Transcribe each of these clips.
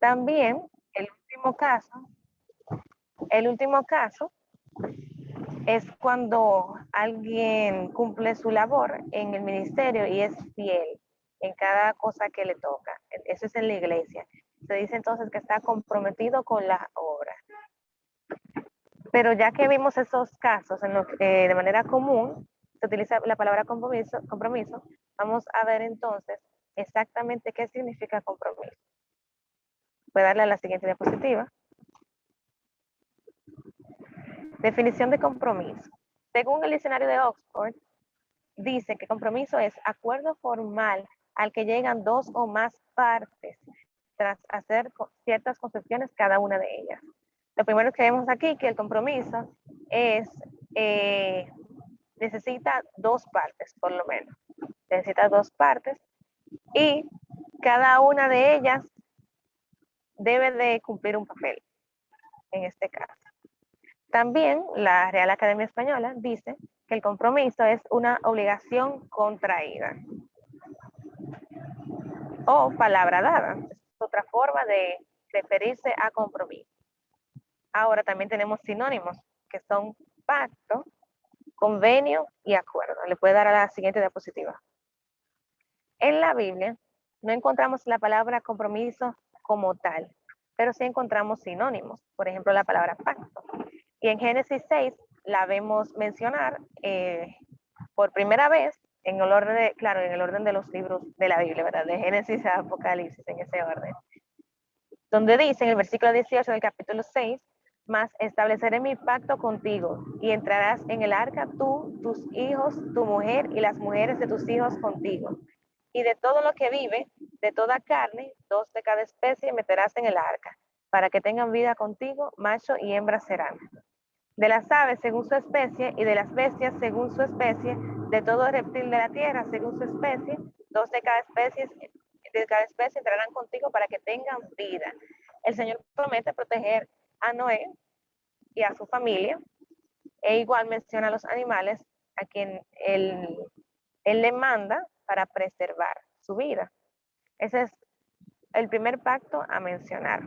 También el último caso es cuando alguien cumple su labor en el ministerio y es fiel en cada cosa que le toca. Eso es en la iglesia. Se dice entonces que está comprometido con la obra. Pero ya que vimos esos casos en los que de manera común se utiliza la palabra compromiso, vamos a ver entonces exactamente qué significa compromiso. Voy a darle a la siguiente diapositiva. Definición de compromiso. Según el diccionario de Oxford, dice que compromiso es acuerdo formal al que llegan dos o más partes tras hacer ciertas concesiones cada una de ellas. Lo primero que vemos aquí que el compromiso es necesita dos partes, por lo menos. Necesita dos partes y cada una de ellas debe de cumplir un papel, en este caso. También la Real Academia Española dice que el compromiso es una obligación contraída o palabra dada. Es otra forma de referirse a compromiso. Ahora también tenemos sinónimos que son pacto, convenio y acuerdo. Le puede dar a la siguiente diapositiva. En la Biblia no encontramos la palabra compromiso como tal, pero sí encontramos sinónimos. Por ejemplo, la palabra pacto. Y en Génesis 6 la vemos mencionar por primera vez en el orden de, claro, en el orden de los libros de la Biblia, ¿verdad? De Génesis a Apocalipsis, en ese orden. Donde dice en el versículo 18 del capítulo 6, mas estableceré mi pacto contigo y entrarás en el arca tú, tus hijos, tu mujer y las mujeres de tus hijos contigo. Y de todo lo que vive, de toda carne, dos de cada especie meterás en el arca, para que tengan vida contigo, macho y hembra serán. De las aves según su especie y de las bestias según su especie, de todo reptil de la tierra según su especie, dos de cada especie entrarán contigo para que tengan vida. El Señor promete proteger a Noé y a su familia, e igual menciona a los animales a quien él le manda para preservar su vida. Ese es el primer pacto a mencionar.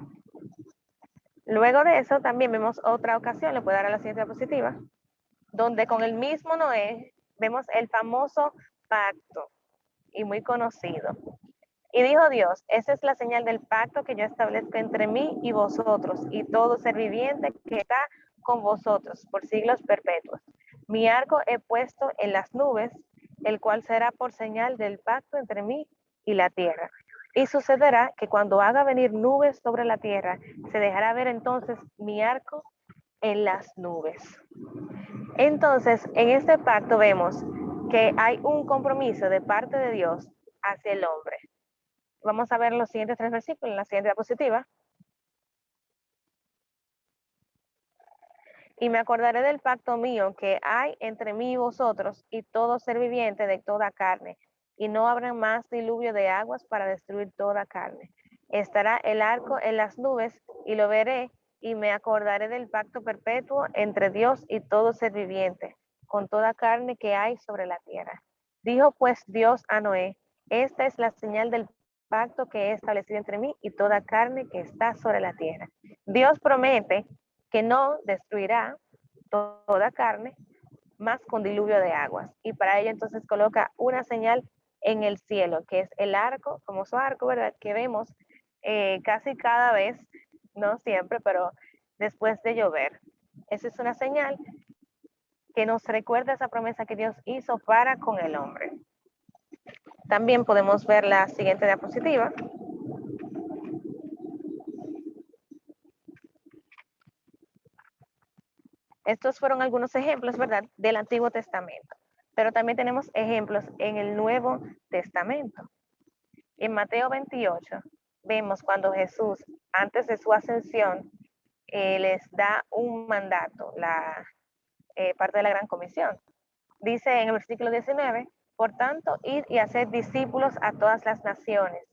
Luego de eso también vemos otra ocasión, le puedo dar a la siguiente diapositiva, donde con el mismo Noé vemos el famoso pacto y muy conocido. Y dijo Dios, esa es la señal del pacto que yo establezco entre mí y vosotros y todo ser viviente que está con vosotros por siglos perpetuos. Mi arco he puesto en las nubes, el cual será por señal del pacto entre mí y la tierra. Y sucederá que cuando haga venir nubes sobre la tierra, se dejará ver entonces mi arco en las nubes. Entonces, en este pacto vemos que hay un compromiso de parte de Dios hacia el hombre. Vamos a ver los siguientes tres versículos en la siguiente diapositiva. Y me acordaré del pacto mío que hay entre mí y vosotros y todo ser viviente de toda carne, y no habrá más diluvio de aguas para destruir toda carne. Estará el arco en las nubes y lo veré, y me acordaré del pacto perpetuo entre Dios y todo ser viviente, con toda carne que hay sobre la tierra. Dijo pues Dios a Noé, esta es la señal del pacto que he establecido entre mí y toda carne que está sobre la tierra. Dios promete que no destruirá toda carne, más con diluvio de aguas. Y para ello entonces coloca una señal en el cielo, que es el arco, famoso arco, ¿verdad? Que vemos casi cada vez, no siempre, pero después de llover. Esa es una señal que nos recuerda esa promesa que Dios hizo para con el hombre. También podemos ver la siguiente diapositiva. Estos fueron algunos ejemplos, ¿verdad?, del Antiguo Testamento. Pero también tenemos ejemplos en el Nuevo Testamento. En Mateo 28 vemos cuando Jesús, antes de su ascensión, les da un mandato, la parte de la Gran Comisión. Dice en el versículo 19, por tanto, id y haced discípulos a todas las naciones,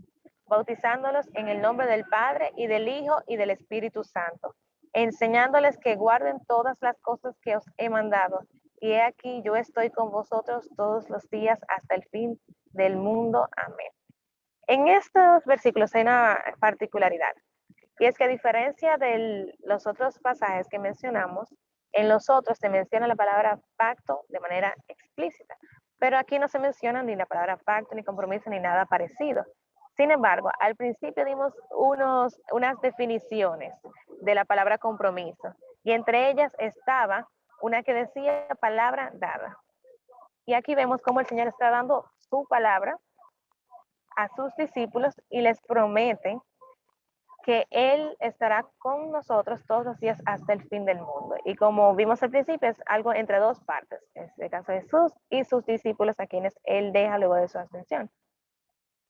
bautizándolos en el nombre del Padre y del Hijo y del Espíritu Santo, enseñándoles que guarden todas las cosas que os he mandado. Y he aquí, yo estoy con vosotros todos los días hasta el fin del mundo. Amén. En estos versículos hay una particularidad. Y es que a diferencia de los otros pasajes que mencionamos, en los otros se menciona la palabra pacto de manera explícita, pero aquí no se menciona ni la palabra pacto, ni compromiso, ni nada parecido. Sin embargo, al principio dimos unas definiciones de la palabra compromiso, y entre ellas estaba una que decía palabra dada. Y aquí vemos cómo el Señor está dando su palabra a sus discípulos y les promete que Él estará con nosotros todos los días hasta el fin del mundo. Y como vimos al principio, es algo entre dos partes. En este caso Jesús y sus discípulos a quienes Él deja luego de su ascensión.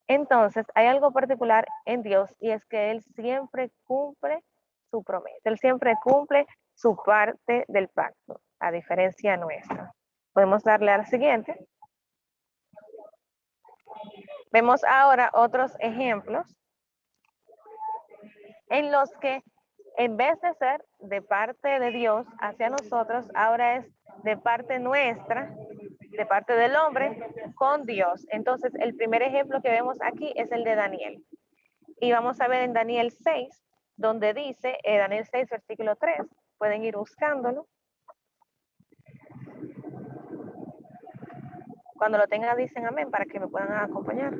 Entonces, hay algo particular en Dios y es que Él siempre cumple su promesa. Él siempre cumple su parte del pacto, a diferencia nuestra. Podemos darle a la siguiente. Vemos ahora otros ejemplos en los que en vez de ser de parte de Dios hacia nosotros, ahora es de parte nuestra, de parte del hombre, con Dios. Entonces, el primer ejemplo que vemos aquí es el de Daniel. Y vamos a ver en Daniel 6, donde dice, Daniel 6, versículo 3, pueden ir buscándolo. Cuando lo tengan, dicen amén para que me puedan acompañar.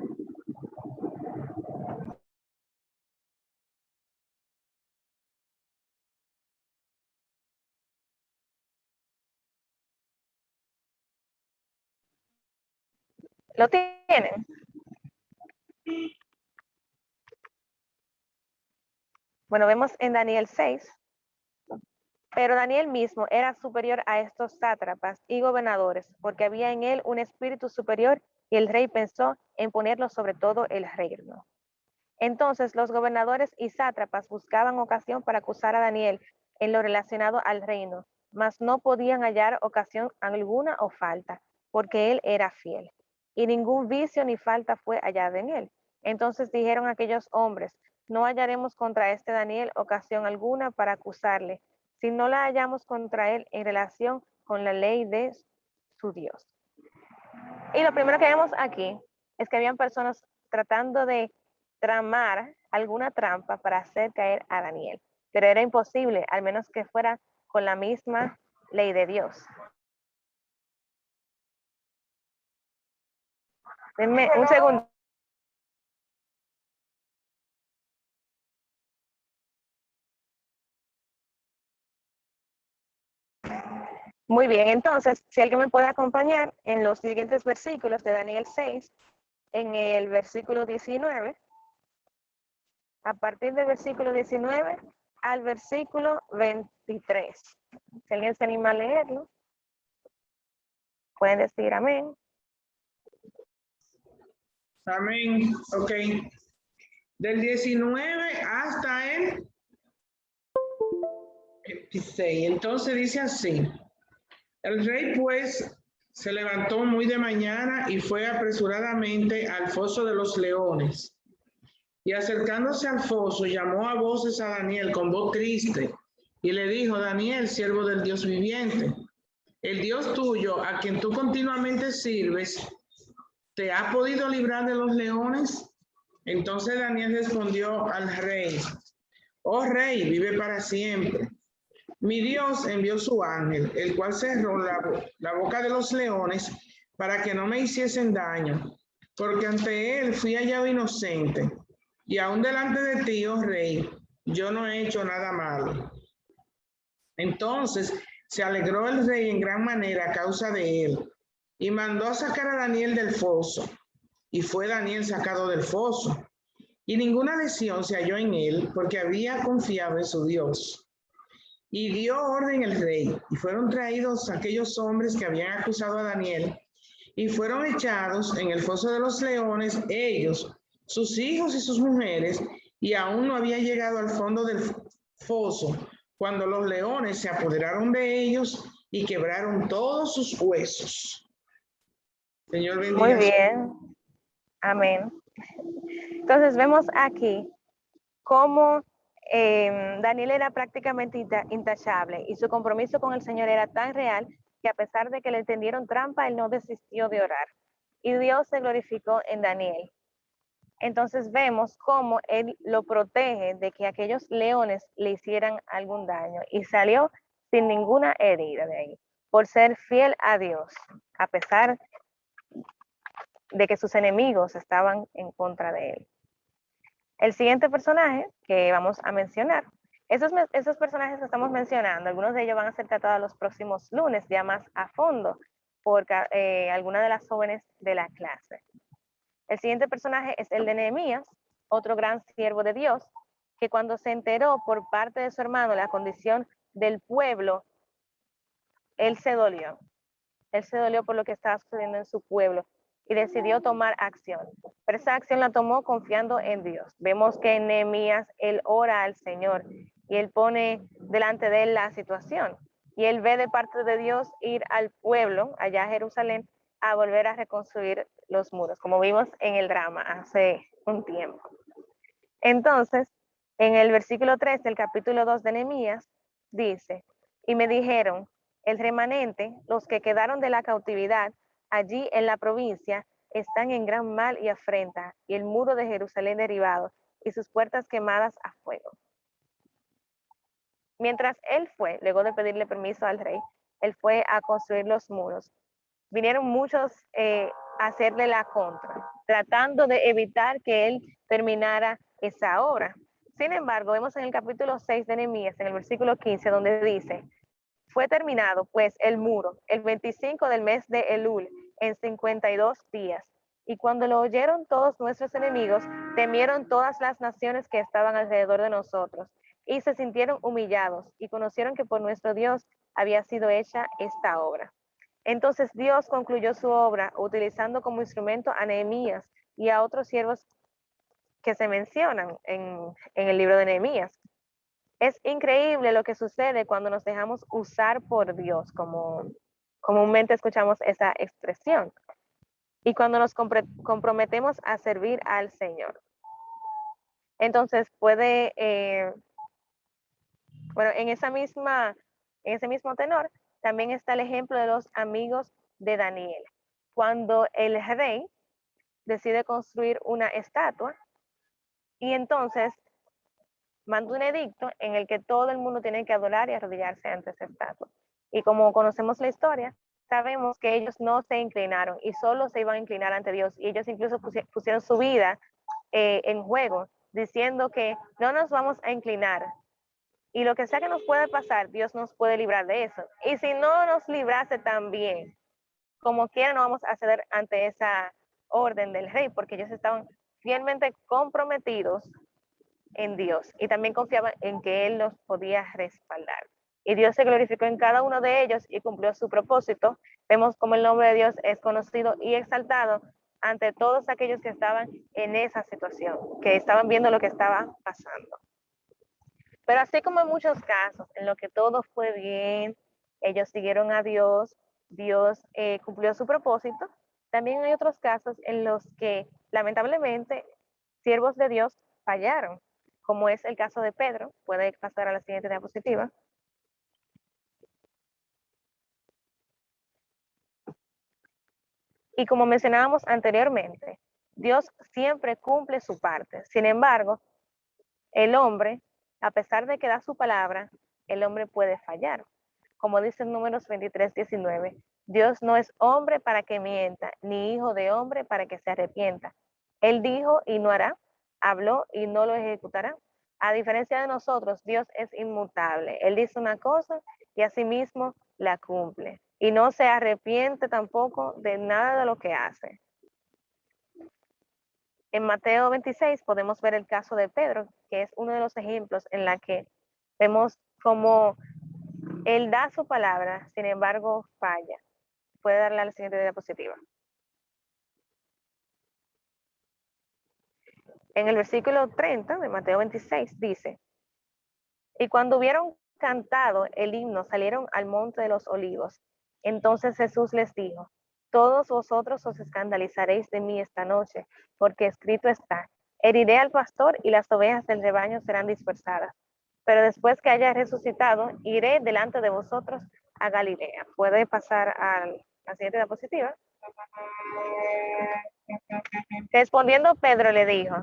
¿Lo tienen? Bueno, vemos en Daniel 6, pero Daniel mismo era superior a estos sátrapas y gobernadores, porque había en él un espíritu superior y el rey pensó en ponerlo sobre todo el reino. Entonces los gobernadores y sátrapas buscaban ocasión para acusar a Daniel en lo relacionado al reino, mas no podían hallar ocasión alguna o falta, porque él era fiel. Y ningún vicio ni falta fue hallado en él. Entonces dijeron aquellos hombres, no hallaremos contra este Daniel ocasión alguna para acusarle, si no la hallamos contra él en relación con la ley de su Dios. Y lo primero que vemos aquí es que habían personas tratando de tramar alguna trampa para hacer caer a Daniel, pero era imposible, al menos que fuera con la misma ley de Dios. Denme un segundo. Muy bien, entonces, si alguien me puede acompañar en los siguientes versículos de Daniel 6, en el versículo 19, a partir del versículo 19 al versículo 23. Si alguien se anima a leerlo, pueden decir amén. Amén. Ok. Del 19 hasta el 26. Entonces dice así. El rey pues se levantó muy de mañana y fue apresuradamente al foso de los leones. Y acercándose al foso, llamó a voces a Daniel con voz triste y le dijo, Daniel, siervo del Dios viviente, el Dios tuyo, a quien tú continuamente sirves, ¿te ha podido librar de los leones? Entonces Daniel respondió al rey, oh rey, vive para siempre. Mi Dios envió su ángel, el cual cerró la boca de los leones para que no me hiciesen daño, porque ante él fui hallado inocente, y aún delante de ti, oh rey, yo no he hecho nada malo. Entonces se alegró el rey en gran manera a causa de él, y mandó a sacar a Daniel del foso, y fue Daniel sacado del foso, y ninguna lesión se halló en él, porque había confiado en su Dios. Y dio orden el rey, y fueron traídos aquellos hombres que habían acusado a Daniel, y fueron echados en el foso de los leones, ellos, sus hijos y sus mujeres, y aún no había llegado al fondo del foso, cuando los leones se apoderaron de ellos y quebraron todos sus huesos. Señor bendiga. Muy bien. Amén. Entonces vemos aquí cómo Daniel era prácticamente intachable y su compromiso con el Señor era tan real que a pesar de que le tendieron trampa, él no desistió de orar. Y Dios se glorificó en Daniel. Entonces vemos cómo él lo protege de que aquellos leones le hicieran algún daño y salió sin ninguna herida de ahí, por ser fiel a Dios, a pesar de que sus enemigos estaban en contra de él. El siguiente personaje que vamos a mencionar, esos personajes que estamos mencionando, algunos de ellos van a ser tratados los próximos lunes, ya más a fondo, por alguna de las jóvenes de la clase. El siguiente personaje es el de Nehemías, otro gran siervo de Dios, que cuando se enteró por parte de su hermano la condición del pueblo, él se dolió. Él se dolió por lo que estaba sucediendo en su pueblo y decidió tomar acción. Pero esa acción la tomó confiando en Dios. Vemos que en Nehemías él ora al Señor y él pone delante de él la situación. Y él ve de parte de Dios ir al pueblo, allá a Jerusalén, a volver a reconstruir los muros, como vimos en el drama hace un tiempo. Entonces, en el versículo 3 del capítulo 2 de Nehemías, dice, y me dijeron, el remanente, los que quedaron de la cautividad allí en la provincia, están en gran mal y afrenta, y el muro de Jerusalén derribado, y sus puertas quemadas a fuego. Mientras él fue, luego de pedirle permiso al rey, él fue a construir los muros. Vinieron muchos a hacerle la contra, tratando de evitar que él terminara esa obra. Sin embargo, vemos en el capítulo 6 de Nehemías, en el versículo 15, donde dice, fue terminado pues el muro el 25 del mes de Elul, en 52 días. Y cuando lo oyeron todos nuestros enemigos, temieron todas las naciones que estaban alrededor de nosotros, y se sintieron humillados, y conocieron que por nuestro Dios había sido hecha esta obra. Entonces Dios concluyó su obra utilizando como instrumento a Nehemías y a otros siervos que se mencionan en el libro de Nehemías. Es increíble lo que sucede cuando nos dejamos usar por Dios, como comúnmente escuchamos esa expresión, y cuando nos comprometemos a servir al Señor. Entonces puede, bueno, en ese mismo tenor, también está el ejemplo de los amigos de Daniel. Cuando el rey decide construir una estatua y entonces manda un edicto en el que todo el mundo tiene que adorar y arrodillarse ante esa estatua. Y como conocemos la historia, sabemos que ellos no se inclinaron y solo se iban a inclinar ante Dios. Y ellos incluso pusieron su vida en juego, diciendo que no nos vamos a inclinar. Y lo que sea que nos pueda pasar, Dios nos puede librar de eso. Y si no nos librase también, como quiera no vamos a ceder ante esa orden del rey, porque ellos estaban fielmente comprometidos en Dios y también confiaban en que Él los podía respaldar. Y Dios se glorificó en cada uno de ellos y cumplió su propósito. Vemos como el nombre de Dios es conocido y exaltado ante todos aquellos que estaban en esa situación, que estaban viendo lo que estaba pasando. Pero así como en muchos casos, en lo que todo fue bien, ellos siguieron a Dios, Dios cumplió su propósito, también hay otros casos en los que lamentablemente siervos de Dios fallaron, como es el caso de Pedro. Puede pasar a la siguiente diapositiva. Y como mencionábamos anteriormente, Dios siempre cumple su parte. Sin embargo, el hombre, a pesar de que da su palabra, el hombre puede fallar. Como dice en Números 23:19, Dios no es hombre para que mienta, ni hijo de hombre para que se arrepienta. Él dijo y no hará, habló y no lo ejecutará. A diferencia de nosotros, Dios es inmutable. Él dice una cosa y asimismo la cumple. Y no se arrepiente tampoco de nada de lo que hace. En Mateo 26 podemos ver el caso de Pedro, que es uno de los ejemplos en la que vemos cómo él da su palabra, sin embargo falla. Puede darle a la siguiente diapositiva. En el versículo 30 de Mateo 26 dice, y cuando hubieron cantado el himno, salieron al monte de los olivos. Entonces Jesús les dijo, todos vosotros os escandalizaréis de mí esta noche, porque escrito está, heriré al pastor y las ovejas del rebaño serán dispersadas. Pero después que haya resucitado, iré delante de vosotros a Galilea. Puede pasar a la siguiente diapositiva. Respondiendo Pedro le dijo,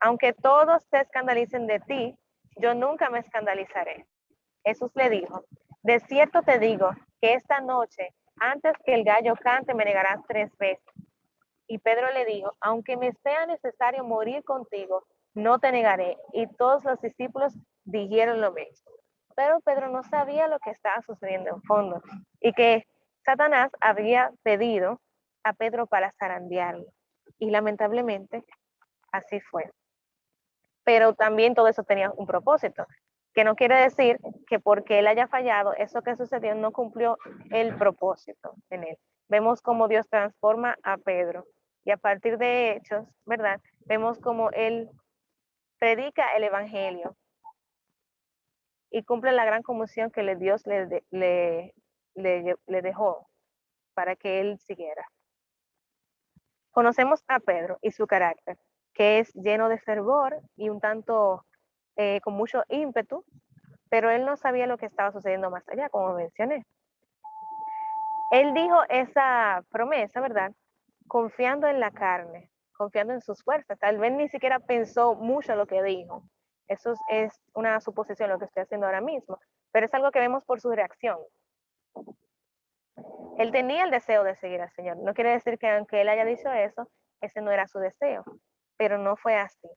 aunque todos se escandalicen de ti, yo nunca me escandalizaré. Jesús le dijo, de cierto te digo que esta noche, antes que el gallo cante, me negarás 3 veces. Y Pedro le dijo, aunque me sea necesario morir contigo, no te negaré. Y todos los discípulos dijeron lo mismo. Pero Pedro no sabía lo que estaba sucediendo en fondo y que Satanás había pedido a Pedro para zarandearlo. Y lamentablemente así fue. Pero también todo eso tenía un propósito, que no quiere decir que porque él haya fallado, eso que sucedió no cumplió el propósito en él. Vemos cómo Dios transforma a Pedro y a partir de hechos, ¿verdad? Vemos cómo él predica el evangelio y cumple la gran comisión que Dios le dejó para que él siguiera. Conocemos a Pedro y su carácter, que es lleno de fervor y un tanto con mucho ímpetu, pero él no sabía lo que estaba sucediendo más allá, como mencioné. Él dijo esa promesa, ¿verdad? Confiando en la carne, confiando en sus fuerzas. Tal vez ni siquiera pensó mucho lo que dijo. Eso es una suposición lo que estoy haciendo ahora mismo, pero es algo que vemos por su reacción. Él tenía el deseo de seguir al Señor. No quiere decir que aunque él haya dicho eso, ese no era su deseo, pero no fue así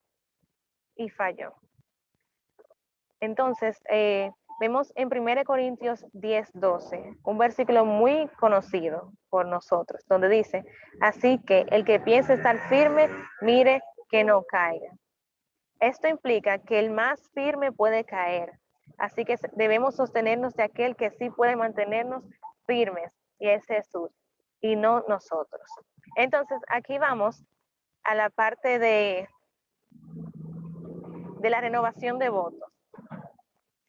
y falló. Entonces, vemos en 1 Corintios 10:12, un versículo muy conocido por nosotros, donde dice, así que el que piense estar firme, mire que no caiga. Esto implica que el más firme puede caer, así que debemos sostenernos de aquel que sí puede mantenernos firmes, y es Jesús, y no nosotros. Entonces, aquí vamos a la parte de la renovación de votos.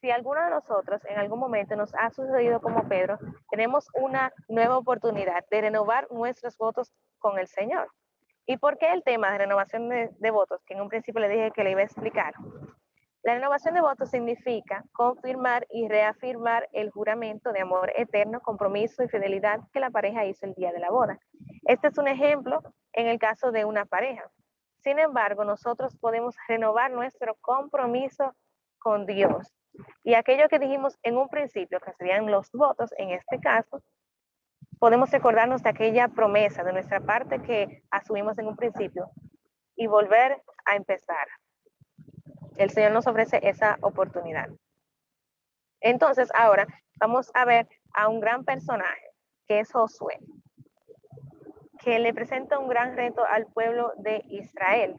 Si alguno de nosotros en algún momento nos ha sucedido como Pedro, tenemos una nueva oportunidad de renovar nuestros votos con el Señor. ¿Y por qué el tema de renovación de votos? Que en un principio le dije que le iba a explicar. La renovación de votos significa confirmar y reafirmar el juramento de amor eterno, compromiso y fidelidad que la pareja hizo el día de la boda. Este es un ejemplo en el caso de una pareja. Sin embargo, nosotros podemos renovar nuestro compromiso con Dios. Y aquello que dijimos en un principio, que serían los votos, en este caso, podemos recordarnos de aquella promesa de nuestra parte que asumimos en un principio y volver a empezar. El Señor nos ofrece esa oportunidad. Entonces, ahora vamos a ver a un gran personaje, que es Josué, que le presenta un gran reto al pueblo de Israel.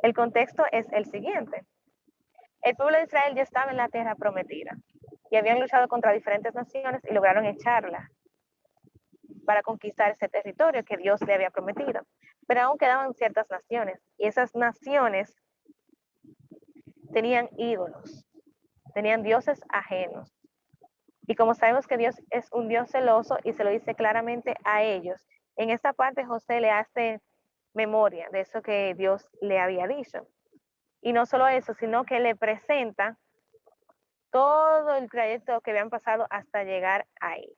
El contexto es el siguiente. El pueblo de Israel ya estaba en la tierra prometida y habían luchado contra diferentes naciones y lograron echarla para conquistar ese territorio que Dios le había prometido. Pero aún quedaban ciertas naciones y esas naciones tenían ídolos, tenían dioses ajenos. Y como sabemos que Dios es un Dios celoso y se lo dice claramente a ellos, en esta parte José le hace memoria de eso que Dios le había dicho. Y no solo eso, sino que le presenta todo el trayecto que habían pasado hasta llegar ahí.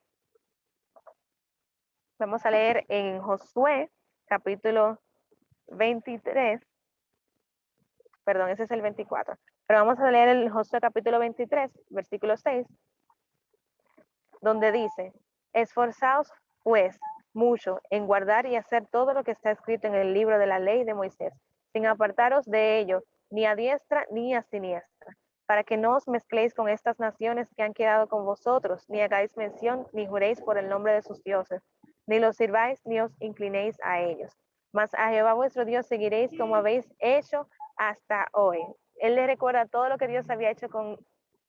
Vamos a leer en Josué, capítulo 23, perdón, ese es el 24, pero vamos a leer el Josué capítulo 23, versículo 6, donde dice, esforzaos pues mucho en guardar y hacer todo lo que está escrito en el libro de la ley de Moisés, sin apartaros de ello, ni a diestra ni a siniestra, para que no os mezcléis con estas naciones que han quedado con vosotros, ni hagáis mención, ni juréis por el nombre de sus dioses, ni los sirváis, ni os inclinéis a ellos. Mas a Jehová vuestro Dios seguiréis como habéis hecho hasta hoy. Él le recuerda todo lo que Dios había hecho con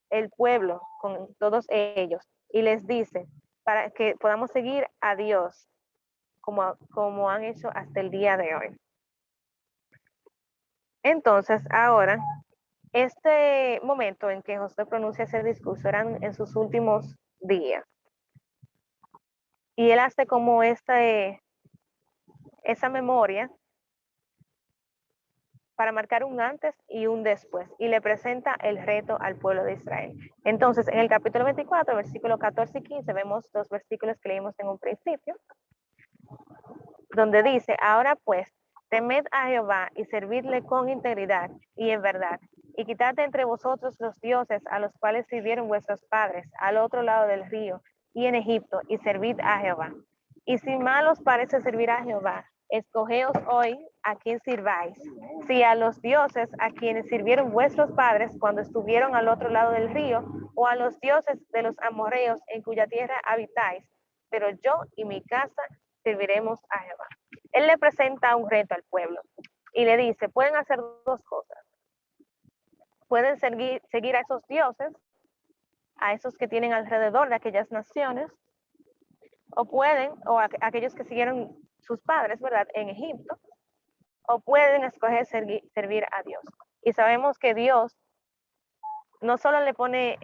el pueblo, con todos ellos, y les dice, para que podamos seguir a Dios como han hecho hasta el día de hoy. Entonces, ahora, este momento en que José pronuncia ese discurso eran en sus últimos días. Y él hace como esa memoria para marcar un antes y un después, y le presenta el reto al pueblo de Israel. Entonces, en el capítulo 24, versículos 14 y 15, vemos dos versículos que leímos en un principio, donde dice, ahora pues, temed a Jehová y servidle con integridad y en verdad, y quitad de entre vosotros los dioses a los cuales sirvieron vuestros padres al otro lado del río y en Egipto, y servid a Jehová. Y si mal os parece servir a Jehová, escogeos hoy a quién sirváis, si a los dioses a quienes sirvieron vuestros padres cuando estuvieron al otro lado del río, o a los dioses de los amorreos en cuya tierra habitáis, pero yo y mi casa serviremos a Jehová. Él le presenta un reto al pueblo y le dice, pueden hacer dos cosas. Pueden seguir a esos dioses, a esos que tienen alrededor de aquellas naciones, o pueden, o aquellos que siguieron sus padres, ¿verdad?, en Egipto, o pueden escoger servir a Dios. Y sabemos que Dios no solo le pone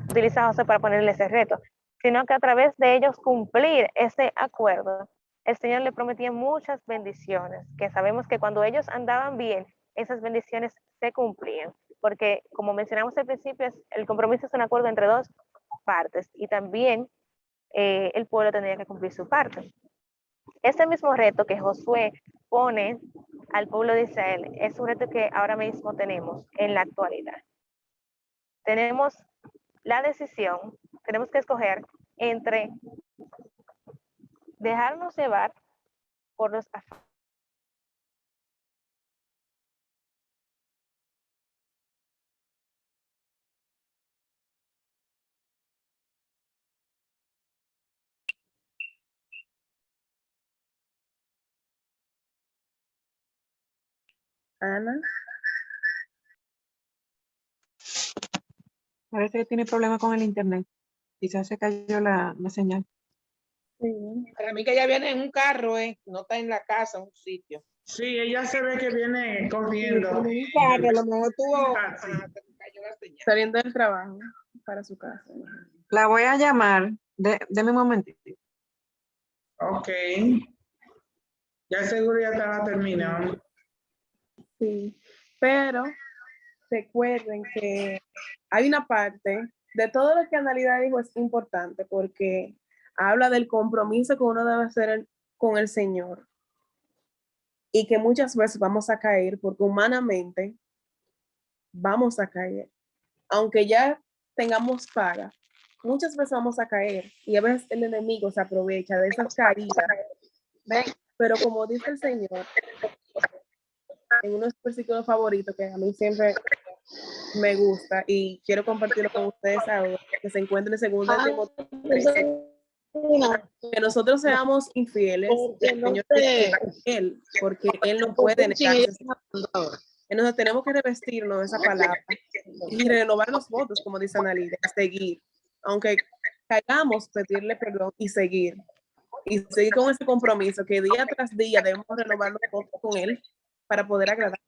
utiliza a José para ponerle ese reto, sino que a través de ellos cumplir ese acuerdo, el Señor le prometía muchas bendiciones, que sabemos que cuando ellos andaban bien, esas bendiciones se cumplían, porque como mencionamos al principio, el compromiso es un acuerdo entre dos partes, y también el pueblo tendría que cumplir su parte. Ese mismo reto que Josué pone al pueblo de Israel es un reto que ahora mismo tenemos en la actualidad. Tenemos la decisión, tenemos que escoger entre dejarnos llevar por los afanes. Ana, Parece que tiene problemas con el internet. Quizás se cayó la señal. sí. Para mí que ella viene en un carro, no está en la casa, en un sitio. Sí, ella se ve que viene Sí, corriendo. como un carro, a lo mejor tuvo. Ah, sí. Se me cayó la señal. Saliendo del trabajo para su casa. La voy a llamar. Deme un momentito. Ok. Ya seguro ya estaba terminando. Sí, pero recuerden que hay una parte de todo lo que Analida dijo es importante porque habla del compromiso que uno debe hacer con el Señor y que muchas veces vamos a caer porque humanamente vamos a caer. Aunque ya tengamos paga, muchas veces vamos a caer y a veces el enemigo se aprovecha de esas caídas. Pero como dice el Señor, en unos versículos favoritos que a mí siempre me gusta y quiero compartirlo con ustedes ahora, que se encuentra en 2 Timoteo 3, que nosotros seamos infieles, el Señor es Él, porque Él no puede negarse. Entonces tenemos que revestirnos de esa palabra y renovar los votos, como dice Analida, seguir. Aunque caigamos, pedirle perdón y seguir. Y seguir con ese compromiso que día tras día debemos renovar los votos con Él para poder agradar